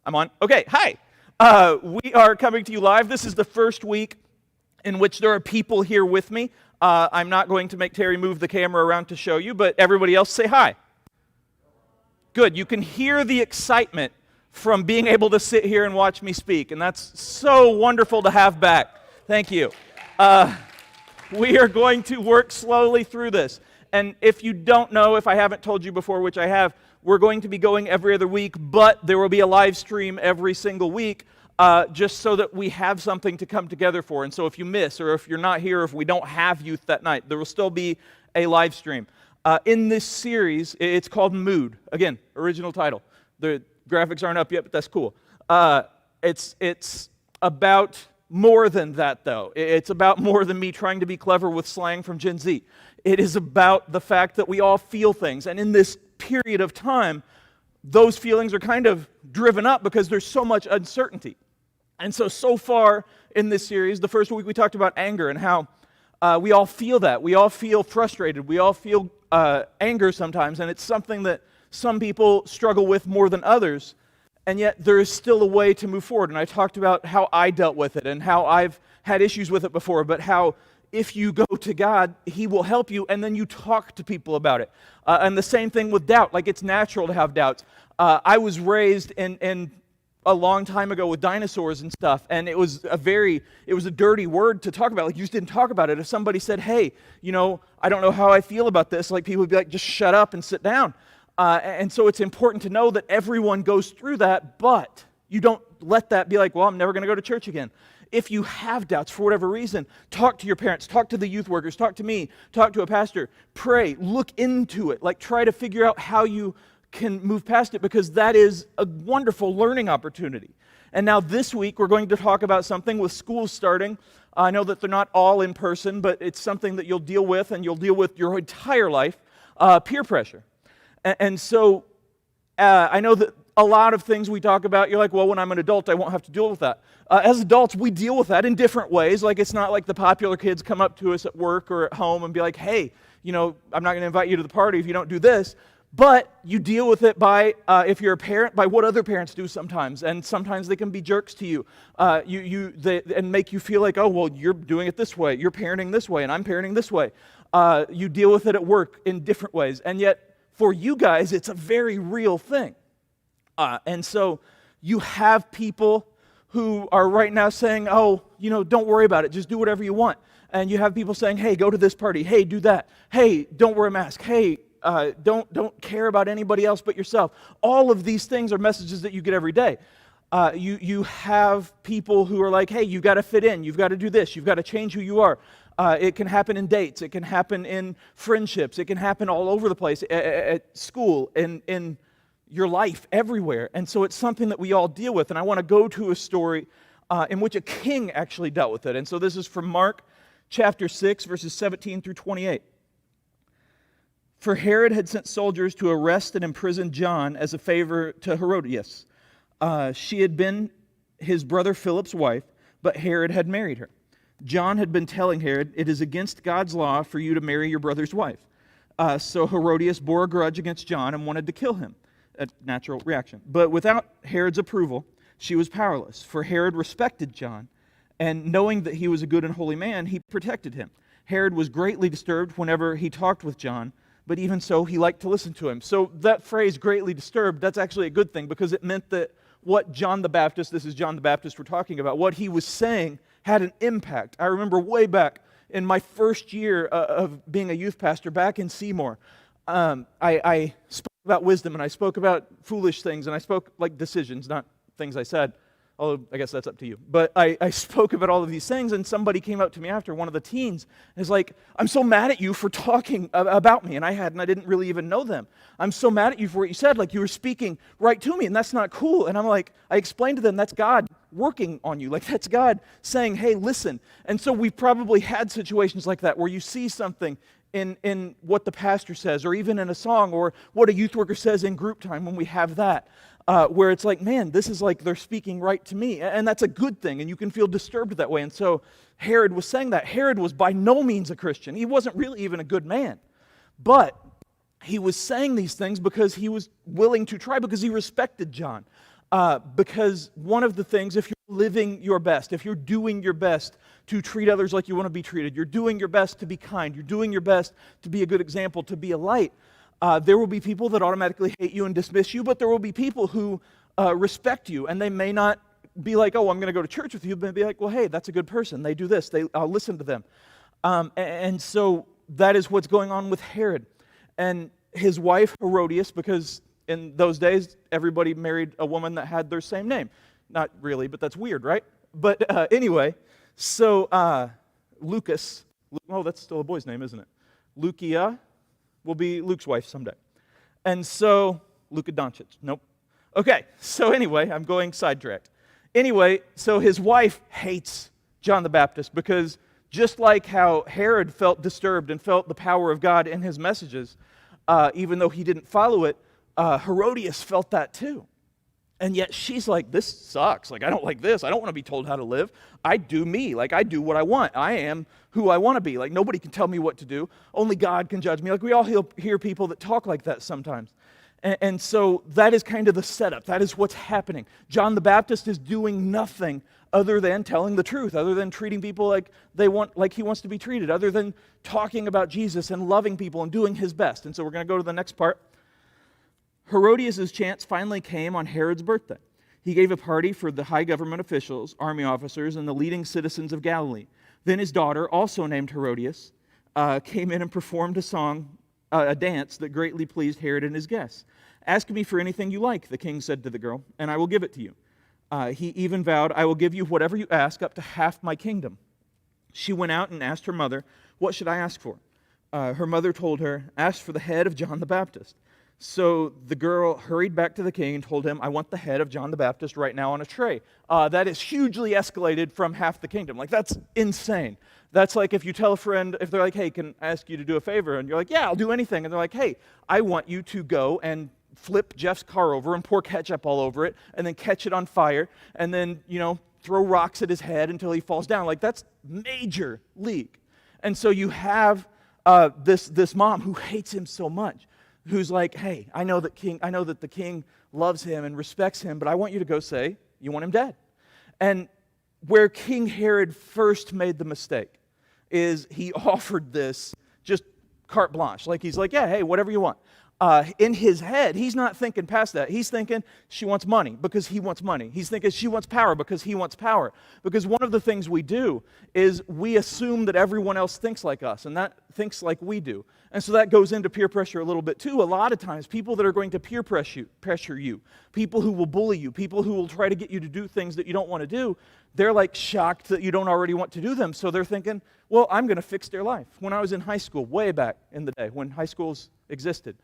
I'm on. Okay, hi. We are coming to you live. This is the first week in which there are people here with me. I'm not going to make Terry move the camera around to show you, but everybody else say hi. Good. You can hear the excitement from being able to sit here and watch me speak, and that's so wonderful to have back. Thank you. We are going to work slowly through this. And if you don't know, if I haven't told you before, which I have, we're going to be going every other week, but there will be a live stream every single week, just so that we have something to come together for. And so if you miss, or if you're not here, or if we don't have youth that night, there will still be a live stream. In this series, it's called Mood. Again, original title. The graphics aren't up yet, but that's cool. It's about more than that, though. It's about more than me trying to be clever with slang from Gen Z. It is about the fact that we all feel things. And in this period of time, those feelings are kind of driven up because there's so much uncertainty. And so far in this series, the first week we talked about anger and how we all feel that. We all feel frustrated. We all feel anger sometimes. And it's something that some people struggle with more than others. And yet there is still a way to move forward. And I talked about how I dealt with it and how I've had issues with it before, but how if you go to God, He will help you, and then you talk to people about it. And the same thing with doubt. Like, it's natural to have doubts. I was raised in a long time ago with dinosaurs and stuff, and it was a dirty word to talk about. Like, you just didn't talk about it. If somebody said, hey, I don't know how I feel about this, like, people would be like, just shut up and sit down. And so it's important to know that everyone goes through that, but you don't let that be like, well, I'm never going to go to church again. If you have doubts for whatever reason, talk to your parents, talk to the youth workers, talk to me, talk to a pastor, pray, look into it, like try to figure out how you can move past it, because that is a wonderful learning opportunity. And now this week we're going to talk about something with schools starting. I know that they're not all in person, but it's something that you'll deal with, and you'll deal with your entire life, peer pressure. And so I know that a lot of things we talk about, you're like, well, when I'm an adult, I won't have to deal with that. As adults, we deal with that in different ways. Like, it's not like the popular kids come up to us at work or at home and be like, hey, I'm not going to invite you to the party if you don't do this. But you deal with it by, if you're a parent, by what other parents do sometimes. And sometimes they can be jerks to you, and make you feel like, oh, well, you're doing it this way. You're parenting this way, and I'm parenting this way. You deal with it at work in different ways. And yet, for you guys, it's a very real thing. And so you have people who are right now saying, oh, don't worry about it. Just do whatever you want. And you have people saying, hey, go to this party. Hey, do that. Hey, don't wear a mask. Hey, don't care about anybody else but yourself. All of these things are messages that you get every day. You have people who are like, hey, you've got to fit in. You've got to do this. You've got to change who you are. It can happen in dates. It can happen in friendships. It can happen all over the place, at school, in your life, everywhere. And so it's something that we all deal with. And I want to go to a story in which a king actually dealt with it. And so this is from Mark chapter 6, verses 17 through 28. For Herod had sent soldiers to arrest and imprison John as a favor to Herodias. She had been his brother Philip's wife, but Herod had married her. John had been telling Herod, it is against God's law for you to marry your brother's wife. So Herodias bore a grudge against John and wanted to kill him. A natural reaction. But without Herod's approval, she was powerless, for Herod respected John, and knowing that he was a good and holy man, he protected him. Herod was greatly disturbed whenever he talked with John, but even so, he liked to listen to him. So that phrase, greatly disturbed, that's actually a good thing, because it meant that what John the Baptist, this is John the Baptist we're talking about, what he was saying had an impact. I remember way back in my first year of being a youth pastor back in Seymour, I spoke about wisdom, and I spoke about foolish things, and I spoke like decisions, not things I said, although I guess that's up to you. But I spoke about all of these things, and somebody came up to me after, one of the teens, and is like, I'm so mad at you for talking about me, and I didn't really even know them. I'm so mad at you for what you said, like you were speaking right to me, and that's not cool. And I'm like, I explained to them, that's God working on you. Like, that's God saying, hey, listen. And so we've probably had situations like that where you see something in what the pastor says, or even in a song, or what a youth worker says in group time when we have that, where it's like, man, this is like they're speaking right to me. And that's a good thing, and you can feel disturbed that way. And so Herod was saying that. Herod was by no means a Christian. He wasn't really even a good man. But he was saying these things because he was willing to try, because he respected John. Because one of the things, if you're living your best, if you're doing your best to treat others like you want to be treated, you're doing your best to be kind, you're doing your best to be a good example, to be a light, there will be people that automatically hate you and dismiss you, but there will be people who respect you, and they may not be like, oh, I'm going to go to church with you, but be like, well, hey, that's a good person. They do this. I'll listen to them. And so that is what's going on with Herod. And his wife, Herodias, because in those days, everybody married a woman that had their same name. Not really, but that's weird, right? But anyway, so Lucas, oh, that's still a boy's name, isn't it? Lucia will be Luke's wife someday. And so, Luka Doncic, nope. Okay, so anyway, I'm going sidetracked. Anyway, so his wife hates John the Baptist because just like how Herod felt disturbed and felt the power of God in his messages, even though he didn't follow it, Herodias felt that too. And yet she's like, this sucks. Like, I don't like this. I don't want to be told how to live. I do me. Like, I do what I want. I am who I want to be. Like, nobody can tell me what to do. Only God can judge me. Like, we all hear people that talk like that sometimes. And so that is kind of the setup. That is what's happening. John the Baptist is doing nothing other than telling the truth, other than treating people like he wants to be treated, other than talking about Jesus and loving people and doing his best. And so we're going to go to the next part. Herodias' chance finally came on Herod's birthday. He gave a party for the high government officials, army officers, and the leading citizens of Galilee. Then his daughter, also named Herodias, came in and performed a dance that greatly pleased Herod and his guests. Ask me for anything you like, the king said to the girl, and I will give it to you. He even vowed, I will give you whatever you ask, up to half my kingdom. She went out and asked her mother, what should I ask for? Her mother told her, ask for the head of John the Baptist. So the girl hurried back to the king and told him, I want the head of John the Baptist right now on a tray. That is hugely escalated from half the kingdom. Like, that's insane. That's like if you tell a friend, if they're like, hey, can I ask you to do a favor? And you're like, yeah, I'll do anything. And they're like, hey, I want you to go and flip Jeff's car over and pour ketchup all over it and then catch it on fire and then, throw rocks at his head until he falls down. Like, that's major league. And so you have this mom who hates him so much, who's like, hey, I know that the king loves him and respects him, but I want you to go say you want him dead. And where King Herod first made the mistake is he offered this just carte blanche. Like, he's like, yeah, hey, whatever you want. In his head, he's not thinking past that. He's thinking she wants money because he wants money. He's thinking she wants power because he wants power. Because one of the things we do is we assume that everyone else thinks like us and that thinks like we do. And so that goes into peer pressure a little bit too. A lot of times, people that are going to peer pressure you, people who will bully you, people who will try to get you to do things that you don't want to do, they're like shocked that you don't already want to do them. So they're thinking, well, I'm going to fix their life. When I was in high school, way back in the day, when high schools existed,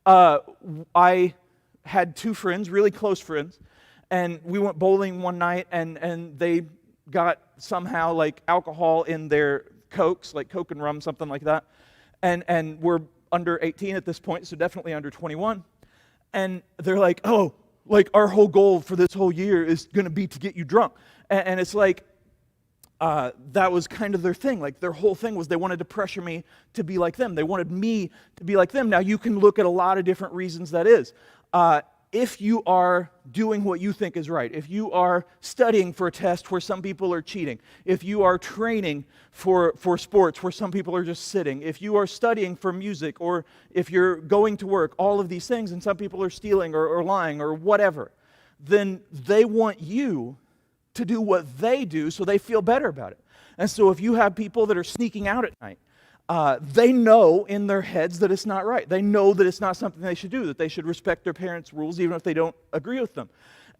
I had two friends, really close friends, and we went bowling one night, and they got somehow like alcohol in their Cokes, like Coke and rum, something like that. And we're under 18 at this point, so definitely under 21. And they're like, oh, like our whole goal for this whole year is going to be to get you drunk. And it's like, that was kind of their thing. Like, their whole thing was they wanted to pressure me to be like them. They wanted me to be like them. Now, you can look at a lot of different reasons that is. If you are doing what you think is right, if you are studying for a test where some people are cheating, if you are training for sports where some people are just sitting, if you are studying for music, or if you're going to work, all of these things, and some people are stealing or lying or whatever, then they want you to do what they do so they feel better about it. And so if you have people that are sneaking out at night, they know in their heads that it's not right. They know that it's not something they should do, that they should respect their parents' rules even if they don't agree with them.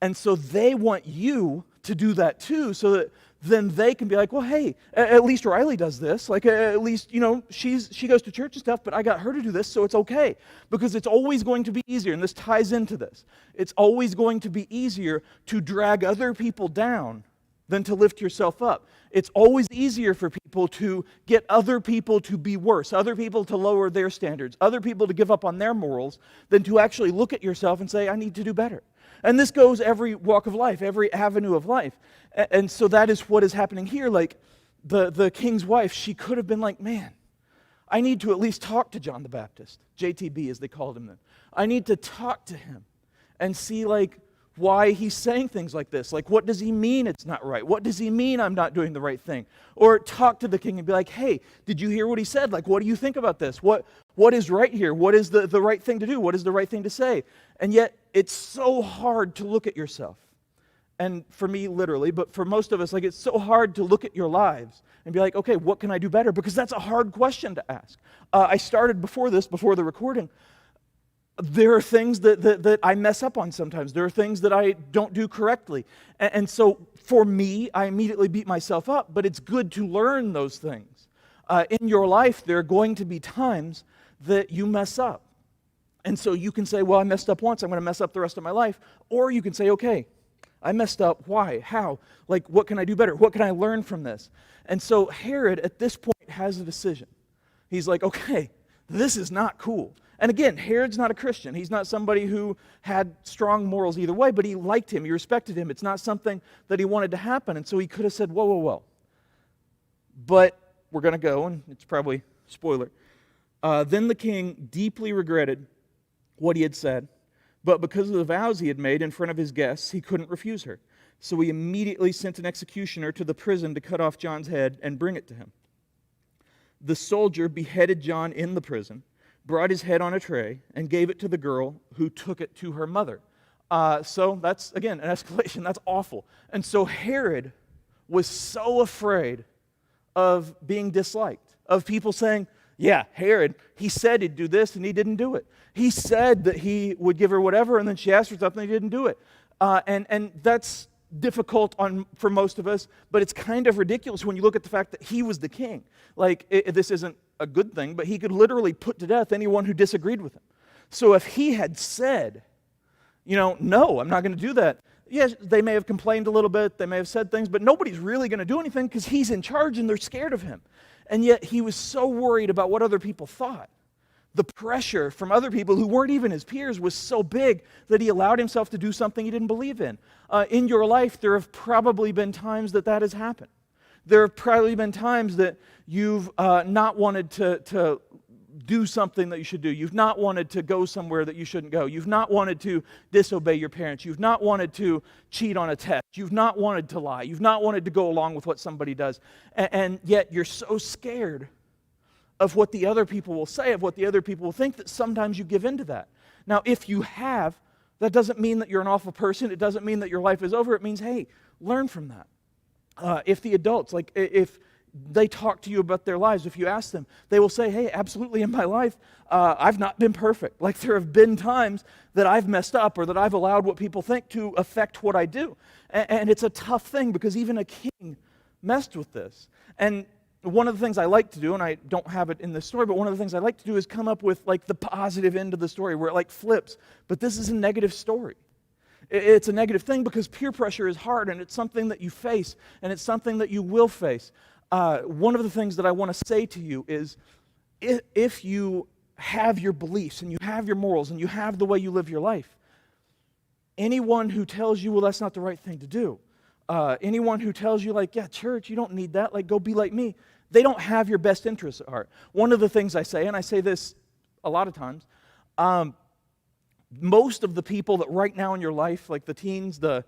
And so they want you to do that too, so that then they can be like, well, hey, at least Riley does this. Like, at least, she goes to church and stuff, but I got her to do this, so it's okay. Because it's always going to be easier, and this ties into this. It's always going to be easier to drag other people down than to lift yourself up. It's always easier for people to get other people to be worse, other people to lower their standards, other people to give up on their morals, than to actually look at yourself and say, I need to do better. And this goes every walk of life, every avenue of life. And so that is what is happening here. Like, the king's wife, she could have been like, man, I need to at least talk to John the Baptist, JTB as they called him then. I need to talk to him and see, like, why he's saying things like this. Like, what does he mean it's not right? What does he mean I'm not doing the right thing? Or talk to the king and be like, hey, did you hear what he said? Like, what do you think about this? What is right here? What is the right thing to do? What is the right thing to say? And yet, it's so hard to look at yourself. And for me, literally, but for most of us, like, it's so hard to look at your lives and be like, okay, what can I do better? Because that's a hard question to ask. I started before the recording. There are things that I mess up on sometimes. There are things that I don't do correctly. And so for me, I immediately beat myself up, but it's good to learn those things. In your life, there are going to be times that you mess up. And so you can say, well, I messed up once, I'm going to mess up the rest of my life. Or you can say, okay, I messed up. Why? How? Like, what can I do better? What can I learn from this? And so Herod, at this point, has a decision. He's like, okay, this is not cool. And again, Herod's not a Christian. He's not somebody who had strong morals either way, but he liked him. He respected him. It's not something that he wanted to happen. And so he could have said, whoa. But we're going to go, and it's probably spoiler. Then the king deeply regretted what he had said, but because of the vows he had made in front of his guests, he couldn't refuse her. So he immediately sent an executioner to the prison to cut off John's head and bring it to him. The soldier beheaded John in the prison, brought his head on a tray, and gave it to the girl, who took it to her mother. So that's, again, an escalation. That's awful. And so Herod was so afraid of being disliked, of people saying, yeah, Herod, he said he'd do this, and he didn't do it. He said that he would give her whatever, and then she asked for something, and he didn't do it. And that's difficult for most of us, but it's kind of ridiculous when you look at the fact that he was the king. Like, this isn't a good thing, but he could literally put to death anyone who disagreed with him. So if he had said, no, I'm not going to do that, yes, they may have complained a little bit, they may have said things, but nobody's really going to do anything because he's in charge and they're scared of him. And yet he was so worried about what other people thought. The pressure from other people who weren't even his peers was so big that he allowed himself to do something he didn't believe in. In your life, there have probably been times that has happened. There have probably been times that you've not wanted to do something that you should do. You've not wanted to go somewhere that you shouldn't go. You've not wanted to disobey your parents. You've not wanted to cheat on a test. You've not wanted to lie. You've not wanted to go along with what somebody does. And yet you're so scared of what the other people will say, of what the other people will think, that sometimes you give in to that. Now, if you have, that doesn't mean that you're an awful person. It doesn't mean that your life is over. It means, hey, learn from that. If the adults, like if they talk to you about their lives, if you ask them, they will say, hey, absolutely, in my life, I've not been perfect. Like, there have been times that I've messed up or that I've allowed what people think to affect what I do. And it's a tough thing because even a king messed with this. And one of the things I like to do, and I don't have it in this story, but one of the things I like to do is come up with like the positive end of the story where it like flips. But this is a negative story. It's a negative thing because peer pressure is hard, and it's something that you face, and it's something that you will face. One of the things that I want to say to you is if you have your beliefs and you have your morals and you have the way you live your life, anyone who tells you, well, that's not the right thing to do, anyone who tells you, like, yeah, church, you don't need that, like, go be like me, they don't have your best interests at heart. One of the things I say, and I say this a lot of times, most of the people that right now in your life, like the teens, the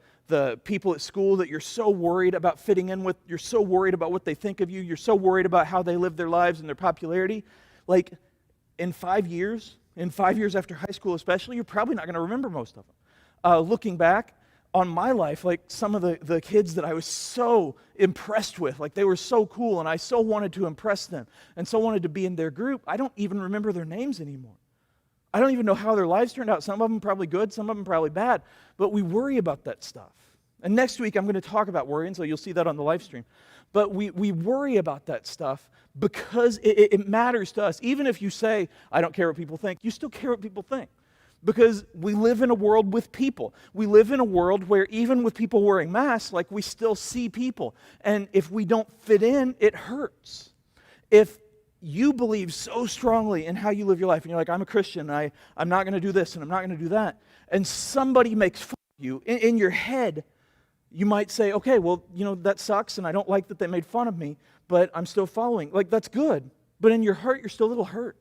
people at school that you're so worried about fitting in with, you're so worried about what they think of you, you're so worried about how they live their lives and their popularity, like in 5 years after high school especially, you're probably not going to remember most of them. Looking back on my life, like some of the kids that I was so impressed with, like they were so cool and I so wanted to impress them and so wanted to be in their group, I don't even remember their names anymore. I don't even know how their lives turned out. Some of them probably good, some of them probably bad, but we worry about that stuff. And next week I'm going to talk about worrying, so you'll see that on the live stream. But we worry about that stuff because it matters to us. Even if you say, I don't care what people think, you still care what people think. Because we live in a world with people. We live in a world where even with people wearing masks, like we still see people. And if we don't fit in, it hurts. If you believe so strongly in how you live your life, and you're like, I'm a Christian, I'm not going to do this, and I'm not going to do that, and somebody makes fun of you, in your head, you might say, okay, well, that sucks, and I don't like that they made fun of me, but I'm still following. Like, that's good. But in your heart, you're still a little hurt.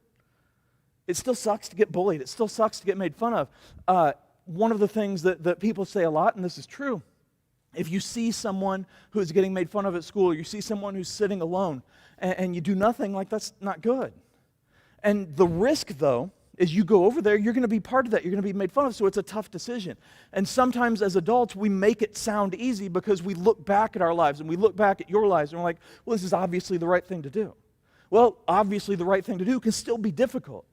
It still sucks to get bullied. It still sucks to get made fun of. one of the things that people say a lot, and this is true, if you see someone who is getting made fun of at school, or you see someone who's sitting alone, and you do nothing, like that's not good. And the risk, though, is you go over there, you're going to be part of that. You're going to be made fun of, so it's a tough decision. And sometimes as adults, we make it sound easy because we look back at our lives, and we look back at your lives, and we're like, well, this is obviously the right thing to do. Well, obviously the right thing to do can still be difficult.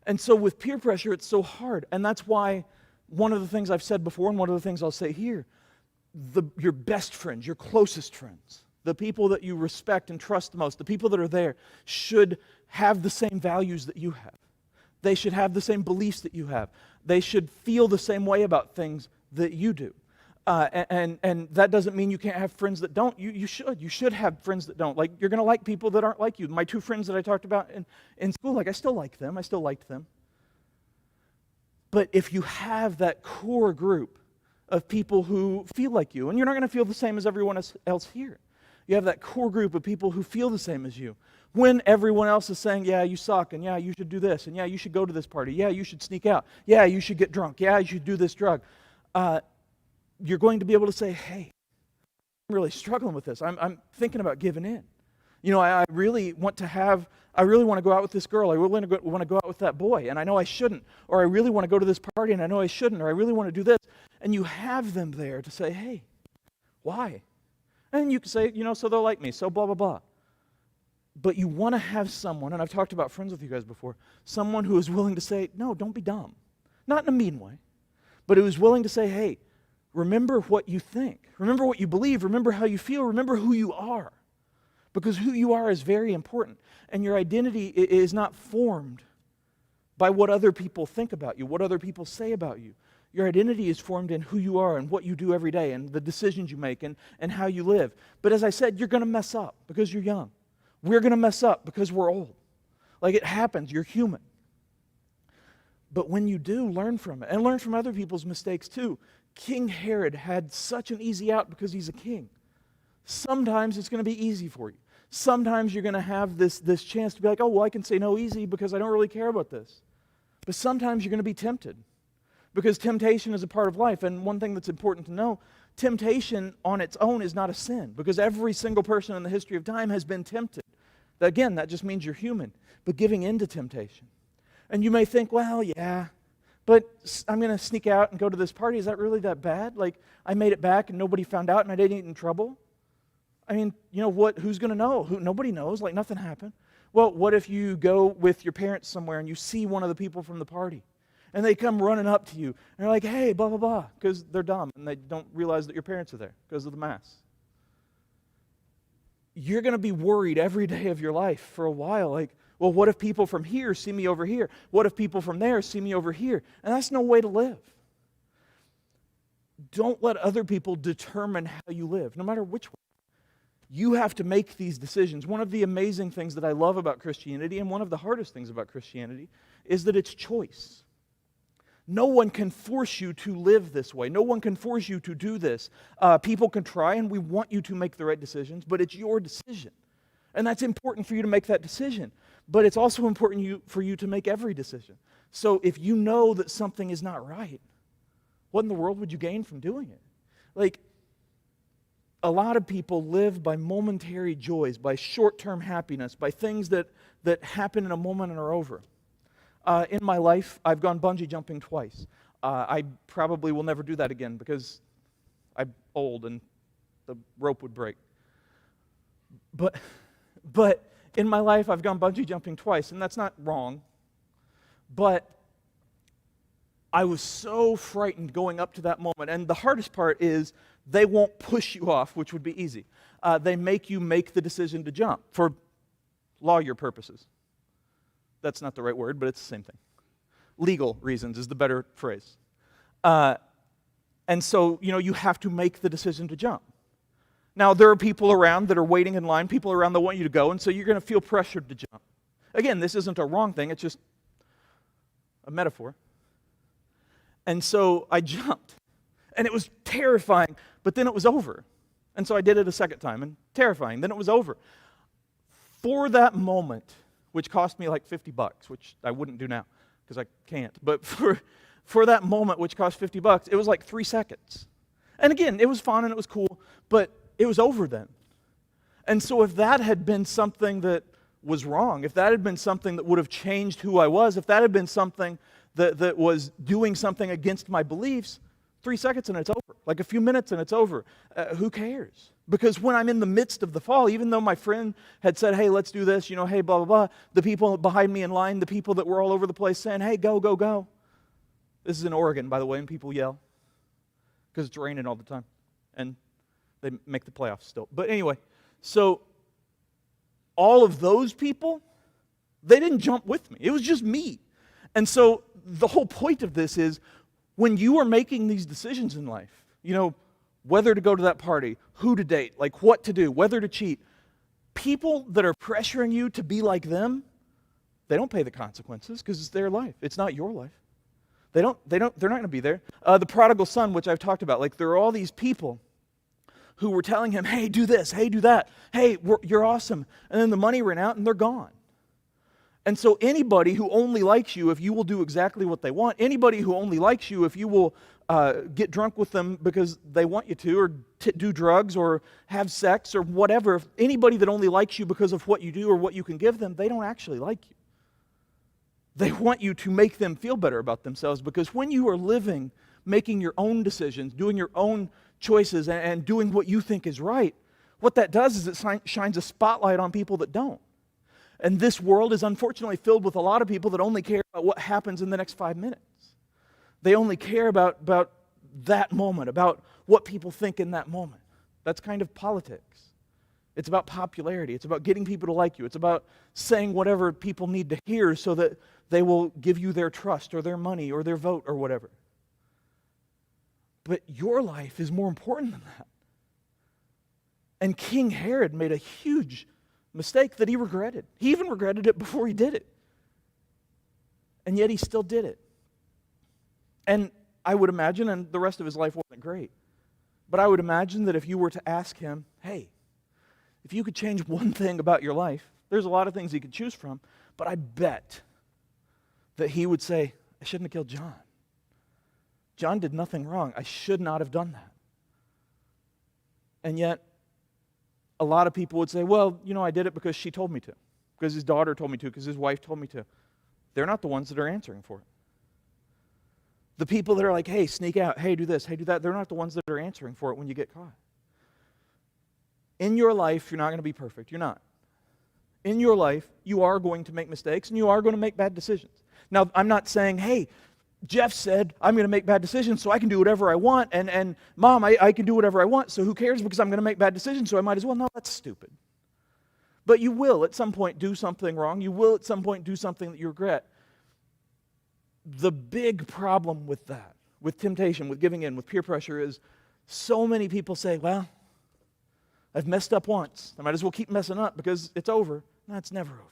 And so with peer pressure, it's so hard. And that's why one of the things I've said before, and one of the things I'll say here, your best friends, your closest friends, the people that you respect and trust the most, the people that are there should have the same values that you have. They should have the same beliefs that you have. They should feel the same way about things that you do. And that doesn't mean you can't have friends that don't. You should. You should have friends that don't. Like, you're going to like people that aren't like you. My two friends that I talked about in school, like, I still like them. I still liked them. But if you have that core group of people who feel like you, and you're not going to feel the same as everyone else here. You have that core group of people who feel the same as you. When everyone else is saying, yeah, you suck, and yeah, you should do this, and yeah, you should go to this party, yeah, you should sneak out, yeah, you should get drunk, yeah, you should do this drug, you're going to be able to say, hey, I'm really struggling with this. I'm thinking about giving in. You know, I really want to go out with this girl. I really want to go out with that boy, and I know I shouldn't. Or I really want to go to this party, and I know I shouldn't. Or I really want to do this. And you have them there to say, hey, why? And you can say, you know, so they'll like me, so blah, blah, blah. But you want to have someone, and I've talked about friends with you guys before, someone who is willing to say, no, don't be dumb. Not in a mean way, but who is willing to say, hey, remember what you think. Remember what you believe. Remember how you feel. Remember who you are. Because who you are is very important. And your identity is not formed by what other people think about you, what other people say about you. Your identity is formed in who you are and what you do every day and the decisions you make and how you live. But as I said, you're going to mess up because you're young. We're going to mess up because we're old. Like, it happens. You're human. But when you do, learn from it. And learn from other people's mistakes too. King Herod had such an easy out because he's a king. Sometimes it's going to be easy for you. Sometimes you're going to have this chance to be like, oh, well, I can say no easy because I don't really care about this. But sometimes you're going to be tempted because temptation is a part of life. And one thing that's important to know, temptation on its own is not a sin because every single person in the history of time has been tempted. Again, that just means you're human, but giving in to temptation. And you may think, well, yeah, but I'm going to sneak out and go to this party. Is that really that bad? Like, I made it back and nobody found out and I didn't get in trouble? I mean, you know what? Who's going to know? Nobody knows. Like, nothing happened. Well, what if you go with your parents somewhere and you see one of the people from the party and they come running up to you and they're like, hey, blah, blah, blah, because they're dumb and they don't realize that your parents are there because of the mask. You're going to be worried every day of your life for a while. Like, well, what if people from here see me over here? What if people from there see me over here? And that's no way to live. Don't let other people determine how you live, no matter which way. You have to make these decisions. One of the amazing things that I love about Christianity, and one of the hardest things about Christianity, is that it's choice. No one can force you to live this way. No one can force you to do this. People can try, and we want you to make the right decisions, but it's your decision. And that's important for you to make that decision. But it's also important for you to make every decision. So if you know that something is not right, what in the world would you gain from doing it? Like, a lot of people live by momentary joys, by short-term happiness, by things that happen in a moment and are over. In my life, I've gone bungee jumping twice. I probably will never do that again because I'm old and the rope would break. But in my life, I've gone bungee jumping twice, and that's not wrong. But I was so frightened going up to that moment. And the hardest part is they won't push you off, which would be easy. They make you make the decision to jump for lawyer purposes. That's not the right word, but it's the same thing. Legal reasons is the better phrase. And so, you have to make the decision to jump. Now, there are people around that are waiting in line, people around that want you to go, and so you're going to feel pressured to jump. Again, this isn't a wrong thing, it's just a metaphor. And so I jumped, and it was terrifying, but then it was over. And so I did it a second time, and terrifying, then it was over. For that moment, which cost me like $50, which I wouldn't do now, because I can't, but for for that moment, which cost $50, it was like 3 seconds. And again, it was fun and it was cool, but it was over then. And so if that had been something that was wrong, if that had been something that would have changed who I was, if that had been something that was doing something against my beliefs, 3 seconds and it's over. Like a few minutes and it's over. Who cares? Because when I'm in the midst of the fall, even though my friend had said, hey, let's do this, hey, blah, blah, blah, the people behind me in line, the people that were all over the place saying, hey, go, go, go. This is in Oregon, by the way, and people yell because it's raining all the time. And they make the playoffs still. But anyway, so all of those people, they didn't jump with me. It was just me. And so the whole point of this is when you are making these decisions in life, whether to go to that party, who to date, like what to do, whether to cheat, people that are pressuring you to be like them, they don't pay the consequences because it's their life. It's not your life. They're not going to be there. The prodigal son, which I've talked about, like there are all these people who were telling him, hey, do this, hey, do that, hey, you're awesome. And then the money ran out and they're gone. And so anybody who only likes you if you will do exactly what they want, anybody who only likes you if you will get drunk with them because they want you to, or do drugs or have sex or whatever, if anybody that only likes you because of what you do or what you can give them, they don't actually like you. They want you to make them feel better about themselves, because when you are living, making your own decisions, doing your own choices, and doing what you think is right, what that does is it shines a spotlight on people that don't. And this world is unfortunately filled with a lot of people that only care about what happens in the next 5 minutes. They only care about that moment, about what people think in that moment. That's kind of politics. It's about popularity. It's about getting people to like you. It's about saying whatever people need to hear so that they will give you their trust or their money or their vote or whatever. But your life is more important than that. And King Herod made a huge mistake that he regretted. He even regretted it before he did it. And yet he still did it. And I would imagine, and the rest of his life wasn't great, but I would imagine that if you were to ask him, hey, if you could change one thing about your life, there's a lot of things he could choose from, but I bet that he would say, I shouldn't have killed John. John did nothing wrong. I should not have done that. And yet, a lot of people would say, well, I did it because she told me to, because his daughter told me to, because his wife told me to. They're not the ones that are answering for it. The people that are like, hey, sneak out, hey, do this, hey, do that, they're not the ones that are answering for it when you get caught. In your life, you're not going to be perfect. You're not. In your life, you are going to make mistakes and you are going to make bad decisions. Now, I'm not saying, hey, Jeff said I'm going to make bad decisions so I can do whatever I want, and Mom, I can do whatever I want, so who cares because I'm going to make bad decisions, so I might as well. No, that's stupid. But you will at some point do something wrong. You will at some point do something that you regret. The big problem with that, with temptation, with giving in, with peer pressure is so many people say, well, I've messed up once. I might as well keep messing up because it's over. No, it's never over.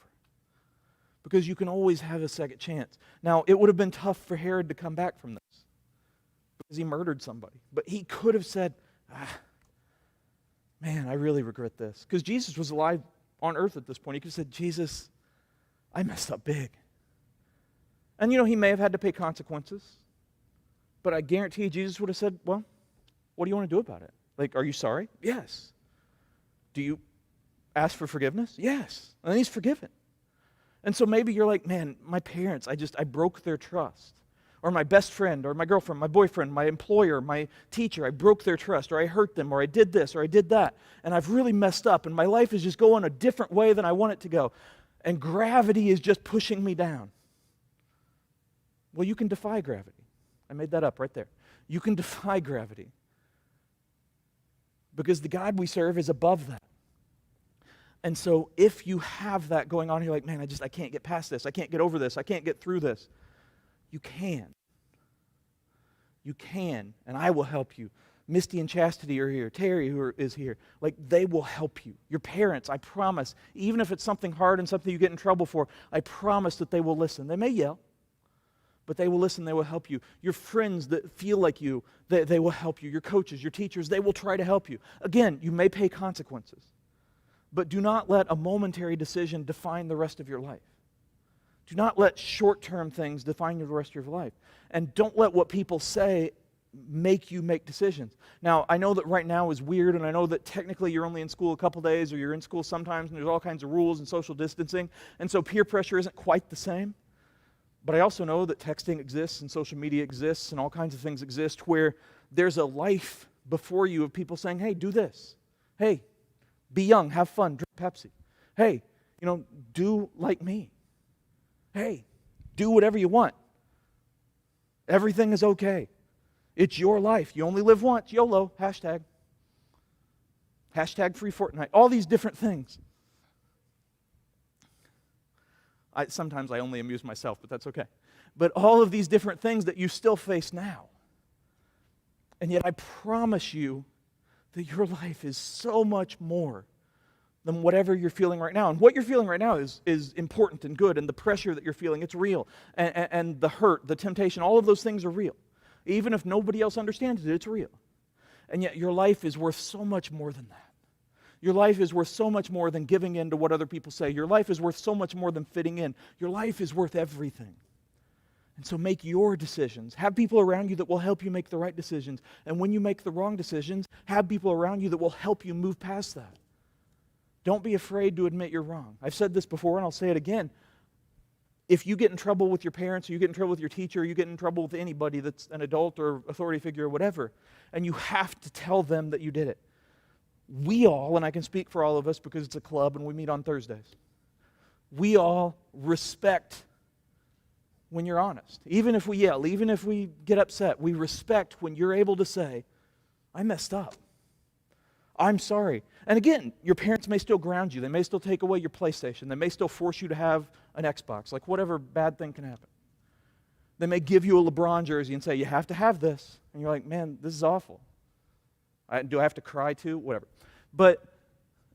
Because you can always have a second chance. Now, it would have been tough for Herod to come back from this because he murdered somebody. But he could have said, man, I really regret this. Because Jesus was alive on earth at this point. He could have said, Jesus, I messed up big. And he may have had to pay consequences. But I guarantee you, Jesus would have said, well, what do you want to do about it? Like, are you sorry? Yes. Do you ask for forgiveness? Yes. And then he's forgiven. And so maybe you're like, man, my parents, I broke their trust. Or my best friend, or my girlfriend, my boyfriend, my employer, my teacher, I broke their trust, or I hurt them, or I did this, or I did that. And I've really messed up, and my life is just going a different way than I want it to go. And gravity is just pushing me down. Well, you can defy gravity. I made that up right there. You can defy gravity. Because the God we serve is above that. And so if you have that going on, you're like, man, I can't get past this. I can't get over this. I can't get through this. You can. You can, and I will help you. Misty and Chastity are here. Terry is here. Like, they will help you. Your parents, I promise, even if it's something hard and something you get in trouble for, I promise that they will listen. They may yell, but they will listen, they will help you. Your friends that feel like you, they will help you. Your coaches, your teachers, they will try to help you. Again, you may pay consequences. But do not let a momentary decision define the rest of your life. Do not let short-term things define the rest of your life. And don't let what people say make you make decisions. Now, I know that right now is weird, and I know that technically you're only in school a couple days, or you're in school sometimes, and there's all kinds of rules and social distancing, and so peer pressure isn't quite the same. But I also know that texting exists, and social media exists, and all kinds of things exist where there's a life before you of people saying, hey, do this. Hey, be young, have fun, drink Pepsi. Hey, do like me. Hey, do whatever you want. Everything is okay. It's your life. You only live once. YOLO, hashtag. Hashtag free Fortnite. All these different things. Sometimes I only amuse myself, but that's okay. But all of these different things that you still face now. And yet I promise you that your life is so much more than whatever you're feeling right now. And what you're feeling right now is important and good, and the pressure that you're feeling, it's real. And the hurt, the temptation, all of those things are real. Even if nobody else understands it, it's real. And yet your life is worth so much more than that. Your life is worth so much more than giving in to what other people say. Your life is worth so much more than fitting in. Your life is worth everything. And so make your decisions. Have people around you that will help you make the right decisions. And when you make the wrong decisions, have people around you that will help you move past that. Don't be afraid to admit you're wrong. I've said this before, and I'll say it again. If you get in trouble with your parents, or you get in trouble with your teacher, or you get in trouble with anybody that's an adult or authority figure or whatever, and you have to tell them that you did it, we all, and I can speak for all of us because it's a club and we meet on Thursdays, we all respect when you're honest. Even if we yell, even if we get upset, we respect when you're able to say, I messed up. I'm sorry. And again, your parents may still ground you. They may still take away your PlayStation. They may still force you to have an Xbox. Like whatever bad thing can happen. They may give you a LeBron jersey and say, you have to have this. And you're like, man, this is awful. Do I have to cry too? Whatever. But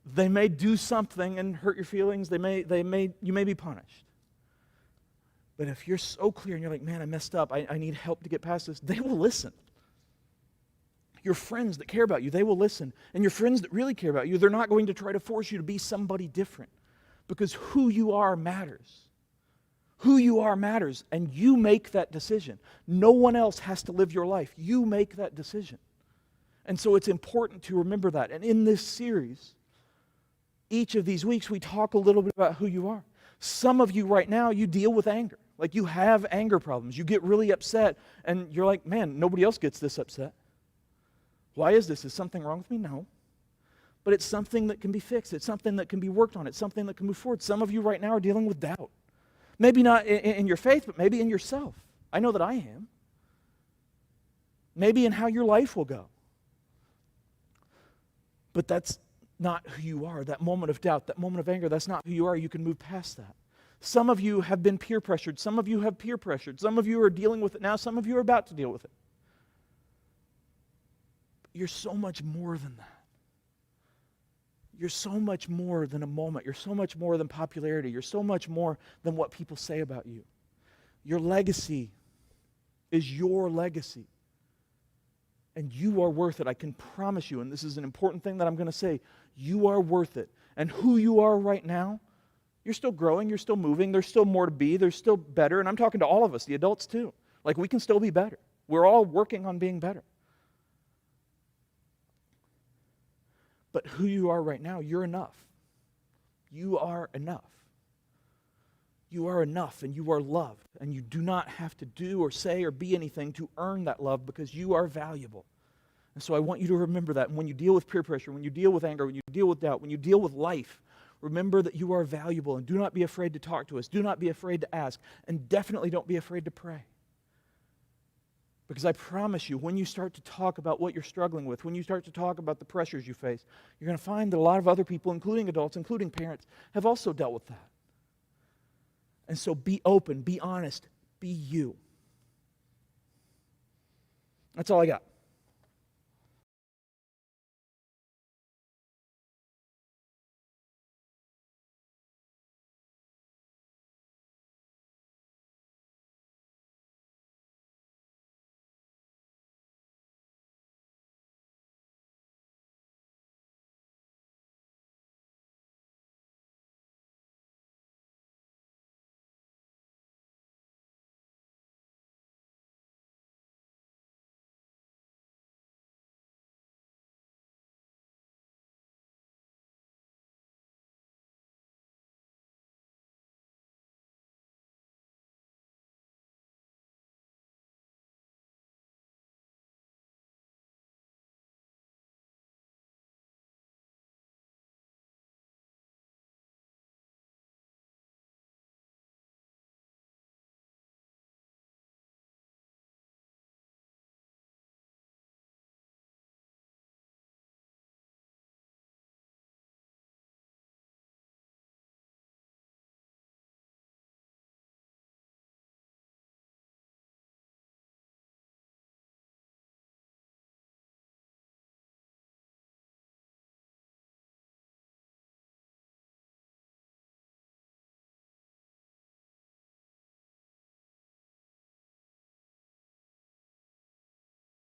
they may do something and hurt your feelings. You may be punished. But if you're so clear and you're like, man, I messed up. I need help to get past this. They will listen. Your friends that care about you, they will listen. And your friends that really care about you, they're not going to try to force you to be somebody different. Because who you are matters. Who you are matters. And you make that decision. No one else has to live your life. You make that decision. And so it's important to remember that. And in this series, each of these weeks, we talk a little bit about who you are. Some of you right now, you deal with anger. Like you have anger problems. You get really upset, and you're like, man, nobody else gets this upset. Why is this? Is something wrong with me? No. But it's something that can be fixed. It's something that can be worked on. It's something that can move forward. Some of you right now are dealing with doubt. Maybe not in your faith, but maybe in yourself. I know that I am. Maybe in how your life will go. But that's not who you are. That moment of doubt, that moment of anger, that's not who you are. You can move past that. Some of you have been peer pressured. Some of you have peer pressured. Some of you are dealing with it now. Some of you are about to deal with it. But you're so much more than that. You're so much more than a moment. You're so much more than popularity. You're so much more than what people say about you. Your legacy is your legacy. And you are worth it. I can promise you, and this is an important thing that I'm going to say, you are worth it. And who you are right now, you're still growing, you're still moving, there's still more to be, there's still better. And I'm talking to all of us, the adults too. Like we can still be better. We're all working on being better. But who you are right now, you're enough. You are enough. You are enough and you are loved. And you do not have to do or say or be anything to earn that love because you are valuable. And so I want you to remember that. And when you deal with peer pressure, when you deal with anger, when you deal with doubt, when you deal with life, remember that you are valuable. And do not be afraid to talk to us. Do not be afraid to ask. And definitely don't be afraid to pray. Because I promise you, when you start to talk about what you're struggling with, when you start to talk about the pressures you face, you're going to find that a lot of other people, including adults, including parents, have also dealt with that. And so be open, be honest, be you. That's all I got.